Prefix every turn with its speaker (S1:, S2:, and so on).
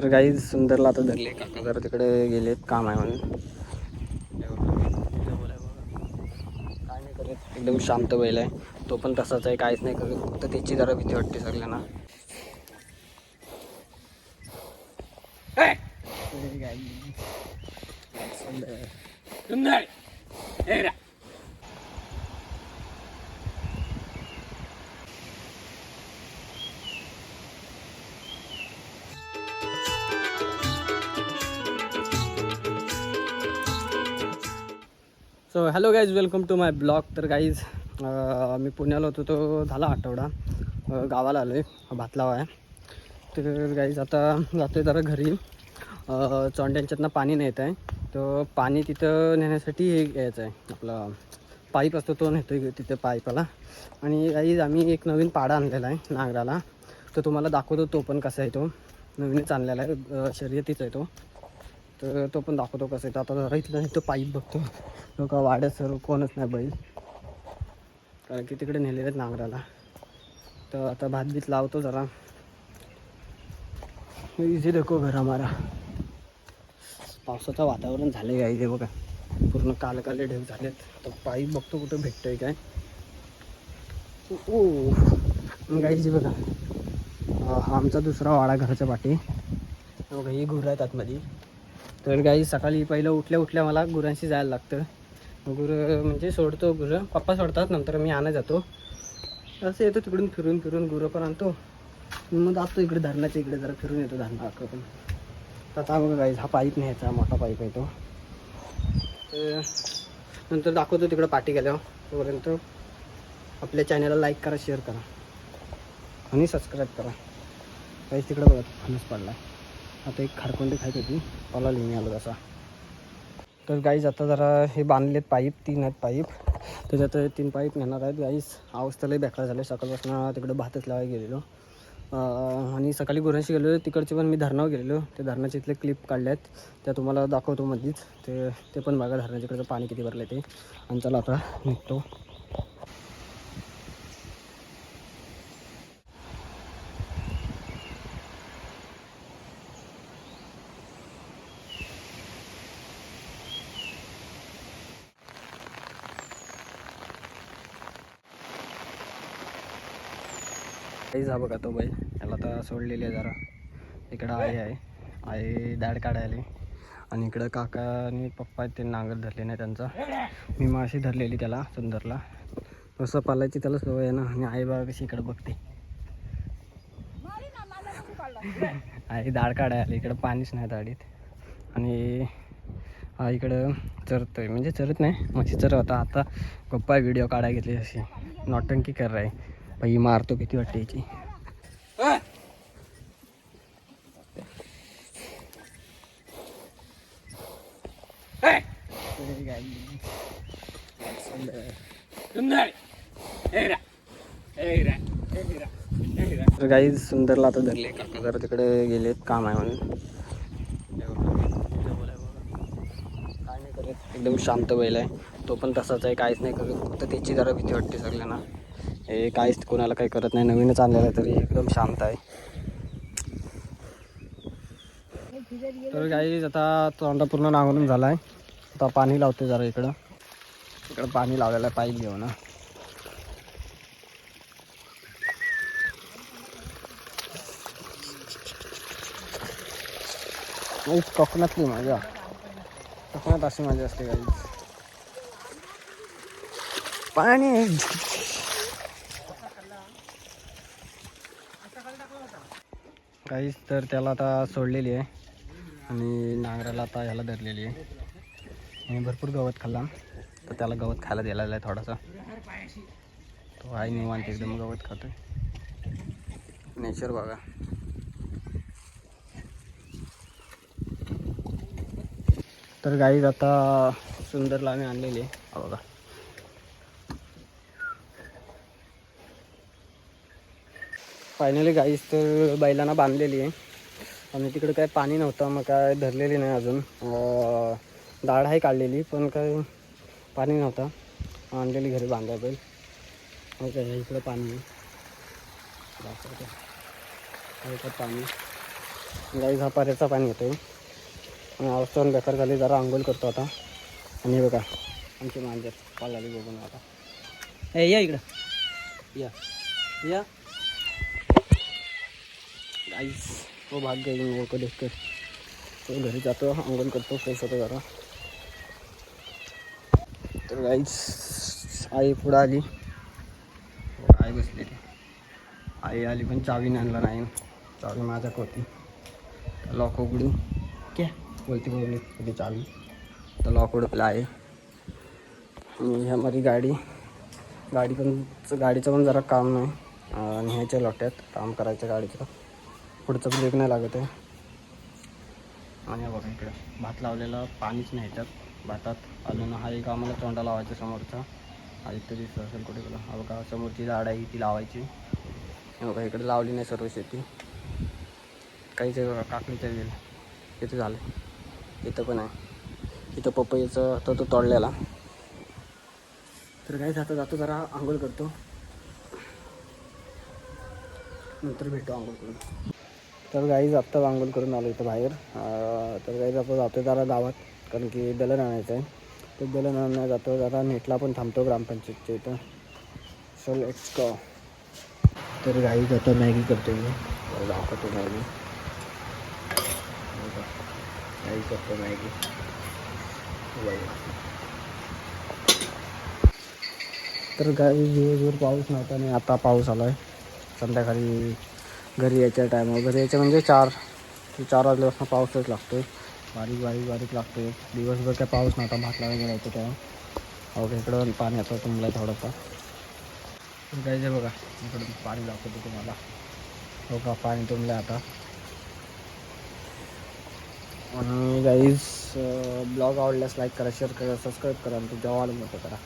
S1: तर काही सुंदरला आता धरले काका जरा तिकडे गेलेत, काम आहे म्हणून. काय नाही करत, एकदम शांत बैल आहे. तो पण तसाच आहे, काहीच नाही करत, फक्त त्याची जरा भीती वाटते सगळ्यांना. So hello guys, welcome to my blog. तर गाईज मी पुण्याला होतो, तो झाला आठवडा. गावाला आलो आहे, भातलावा आहे. तर गाईज आता जातो आहे जरा घरी. चोंड्यांच्यातनं पाणी नेत आहे, तर पाणी तिथं नेण्यासाठी हे घ्यायचं आहे, आपला पाईप असतो तो नेतो आहे तिथे पाईपाला. आणि गाईज आम्ही एक नवीन पाडा आणलेला आहे नांगराला, तर तुम्हाला दाखवतो तो पण कसा आहे. तो नवीनच आणलेला आहे, शर्यतीचा आहे तो. तर तो पण दाखवतो कसं आहे. तर आता जरा इथलं तो पाईप बघतो, लोक वाड्यात सर्व कोणच नाही बैल, कारण की तिकडे नेलेले आहेत नांगराला. तर आता भात लावतो जरा. इझी देखो घर हमारा. पावसाचं वातावरण झालं आहे इथे बघा, पूर्ण काले काले ढेग झालेत. तर पाईप बघतो कुठं भेटतंय काय. ओ गाईची बघा, हा आमचा दुसरा वाडा घराच्या पाठी बघा, ही गुरं आहेत आतमध्ये. तर गाई सकाळी पहिलं उठल्या मला गुरांशी जायला लागतं. गुरं म्हणजे सोडतो, गुरं पप्पा सोडतात, नंतर मी आणत जातो. असं येतो तिकडून फिरून गुरं पण आणतो, मग जातो इकडे धरणाच्या इकडे जरा फिरून येतो धरणाकडून. तर आता बघा गाईज, हा पाईप न्यायचा मोठा पाईप आहे तो. तर नंतर दाखवतो तिकडं पाठी गेल्यावर. तोपर्यंत आपल्या चॅनलला लाईक करा, शेअर करा आणि सबस्क्राईब करा. काहीच तिकडं बघा फणस पडला. आता एक खारकोंडी खायची होती, पाला लिहून आलो तसा. तर गाईज आता जरा हे बांधलेत पाईप, 3 आहेत पाईप. त्याच्यात 3 पाईप नेणार आहेत गाईज. अवस्था लई बेकार झाली, सकाळपासून तिकडे भातच लावायला गेलेलो. आणि सकाळी गुरांशी गेलेलो, तिकडचे पण मी धरणावर गेलेलो. ते धरणाचे इथले क्लिप काढले आहेत, त्या तुम्हाला दाखवतो मध्येच. ते पण बघा धरणाच्याकडचं पाणी किती भरलं ते. आणि चला आता निघतो. काही जा बघा तो बैल, त्याला आता सोडलेली आहे जरा. इकडं आई दाढ काढायला, आणि इकडं काका आणि पप्पा आहेत, ते नांगर धरले नाही त्यांचा. मी माशी धरलेली त्याला सुंदरला. कसं पालायची त्याला सवय आहे ना. आणि आई बघा कशी इकडं बघते, आई दाढ काढायला. इकडं पाणीच नाही दाढीत. आणि हा इकडं चरतोय, म्हणजे चरत नाही, म्हशी चरत होता. आता पप्पा व्हिडिओ काढायला घेतली, अशी नौटंकी कर आहे. बाई मारतो किती वाटते याची. तर काही सुंदरला आता धरले काका जरा तिकडे गेलेत, काम आहे म्हणून. काय नाही करत, एकदम शांत बैल आहे. तो पण तसाच आहे, काहीच नाही करत, फक्त त्याची जरा भीती वाटते सगळ्यांना. हे काहीच कोणाला काही करत नाही, नवीनच आणलेलं आहे तरी एकदम शांत आहे. तर गाईज आता तोंडा पूर्ण नांगरून झाला आहे. आता पाणी लावते जरा इकडं पाणी लावायला पाईप घेऊन. कोकणातली मजा, कोकणात अशी मजा असते गाईज. पाणी गाईज, तर त्याला आता सोडलेली आहे आणि नांगराला आता ह्याला धरलेली आहे. आणि भरपूर गवत खाल्ला, तर त्याला गवत खायला दिलेला आहे थोडासा. तो आहे निवांत, एकदम गवत खातोय. नेचर बघा. तर गाईज आता सुंदरला आम्ही आणलेली आहे बघा. फायनली गाईज तर बैलांना बांधलेली आहे. आणि तिकडे काय पाणी नव्हतं, मग काय धरलेली नाही अजून. दाढ आहे काढलेली, पण काय पाणी नव्हतं, आणलेली घरी बांधाय बैल. मग इकडं पाणी आहे, पाणी. गाईज हा पाऱ्याचा पाणी येतोय आणि अवस्था पण बेकार झाली. जरा आंघोळ करतो आता. आणि बघा आमची मांजर कॉल आली बघून आता. या इकडं या या गाईज तो भाग घेऊन लोक देखतो. तो घरी जातो, आंघोळ करतो, फ्रेश होतो जरा. तर गाईज आई पुढं आली, आई बसलेली. आई आली पण चावी आणला नाही. चावी माझ्यात होती. लॉक उघडू क्या बोलती बोलली होती चावी. तर लॉक उडकला आहे. आणि ह्यामध्ये गाडीचं पण जरा काम नाही. आणि ह्याच्या लोट्यात काम करायचं गाडीचं. पुढचं ब्रेक नाही लागत आहे. आणि बघा इकडं भात लावलेला पाणीच नाही ह्याच्यात भातात. अजून हा एक आम्हाला तोंडा लावायचा समोरचा. आदित्य दिसत असेल कुठे गेला. हा बघा समोरची झाड आहे ती लावायची. बघा इकडे लावली नाही सर्व शेती. काहीच बघा काकडीच्या वेल इथं झालं. इथं पण आहे. इथं पपईचं तो तोडलेला. तर काही जातो जरा आंघोळ करतो, नंतर भेटतो आंघोळ करून. तर गाईज आत्ताच आंघोळ करून आलो इथं बाहेर. तर गाईज आपण जातो जरा गावात, कारण की दलन आणायचं आहे. तर दलन आणायला जातो जरा. नेटला पण थांबतो ग्रामपंचायतच्या इथं. So let's go. तर गाईज आता मॅगी करतो मी. दाखवतो मॅगी. गाई करतो मॅगी. तर गाई दिवसभर पाऊस नव्हता आणि आता पाऊस आला आहे. संध्याकाळी घरी यायच्या टायमावर, घरी यायच्या म्हणजे 4 वाजल्यापासून पाऊसच लागतो आहे. बारीक लागतो आहे. दिवसभर काय पाऊस नव्हता. भात लावायला जायचं तेव्हा. अवघ्या इकडं पाणी आता तुंबलं आहे थोडंसं. तर गाईज बघा इकडं पाणी दाखवतो तुम्हाला. हो का पाणी तुंबलं आहे आता. आणि गाईज ब्लॉग आवडल्यास लाईक करा, शेअर करा, सबस्क्राईब करा आणि तुमच्या ऑल मोठं करा.